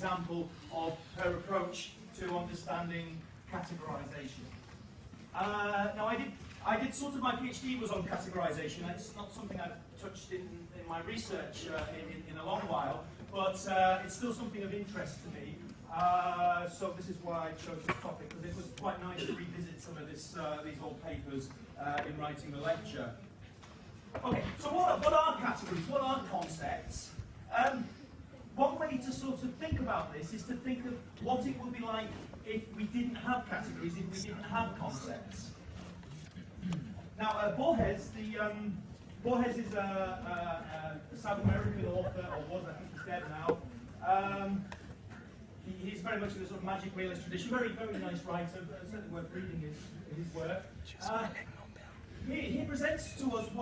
example of her approach to understanding categorization. Now, I did sort of my PhD was on categorization. It's not something I've touched in my research in a long while, but it's still something of interest to me. So this is why I chose this topic, because it was quite nice to revisit some of these old papers in writing the lecture. Okay, so what are categories? What are concepts? One way to sort of think about this is to think of what it would be like if we didn't have categories, if we didn't have concepts. Now, Borges is a South American author, or was, I think he's dead now. He's very much in the sort of magic realist tradition. Very, very nice writer, certainly worth reading his work. He presents to us in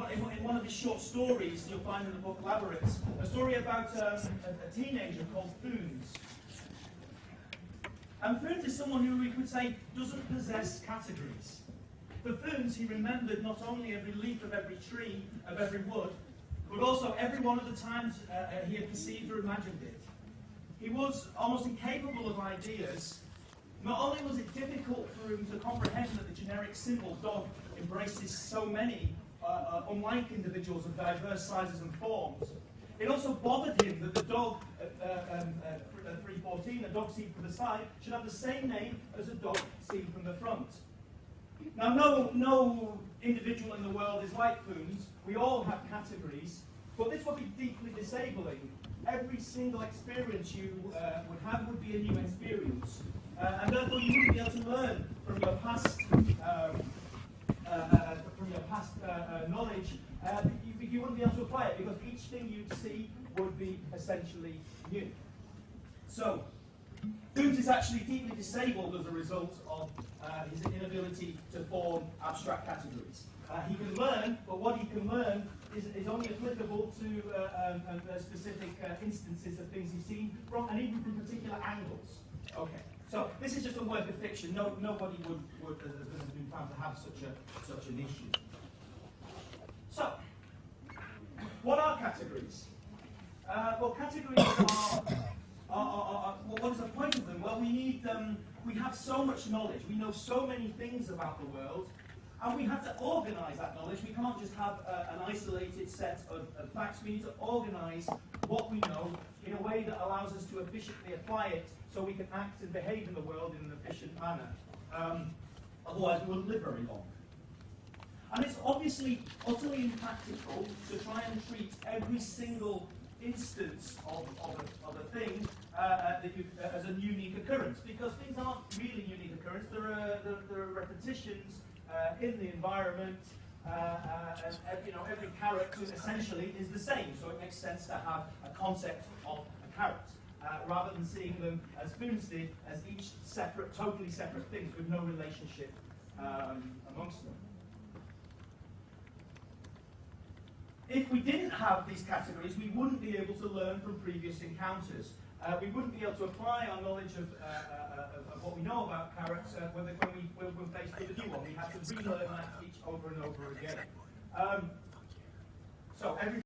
one of his short stories you'll find in the book Labyrinths, a story about a teenager called Thunes. And Thunes is someone who we could say doesn't possess categories. For Thunes, he remembered not only every leaf of every tree, of every wood, but also every one of the times he had perceived or imagined it. He was almost incapable of ideas. Not only was it difficult for him to comprehend that the generic symbol dog embraces so many unlike individuals of diverse sizes and forms, it also bothered him that the dog at 314, a dog seen from the side, should have the same name as a dog seen from the front. Now, no individual in the world is like Thunes. We all have categories, but this would be deeply disabling. Every single experience you would have would be a new experience. And therefore you wouldn't be able to learn from your past knowledge. You wouldn't be able to apply it because each thing you'd see would be essentially new. So, Thunes is actually deeply disabled as a result of his inability to form abstract categories. He can learn, but what he can learn is only applicable to specific instances of things he's seen from, and even from particular angles. Okay, so this is just a work of fiction. Nobody would have been found to have such an issue. So, what are categories? Well, categories are what is the point of them? Well, we have so much knowledge. We know so many things about the world. And we have to organise that knowledge. We can't just have an isolated set of facts. We need to organise what we know in a way that allows us to efficiently apply it so we can act and behave in the world in an efficient manner. Otherwise, we wouldn't live very long. And it's obviously utterly impractical to try and treat every single instance of a thing as a unique occurrence, because things aren't really unique occurrences. There are repetitions in the environment, and every character essentially is the same, so it makes sense to have a concept of a carrot, rather than seeing them, as Thunes did, as each separate, totally separate things with no relationship amongst them. If we didn't have these categories, we wouldn't be able to learn from previous encounters. We wouldn't be able to apply our knowledge of what we know about carrots when we're faced with a new one. We have to relearn that each over and over again. So every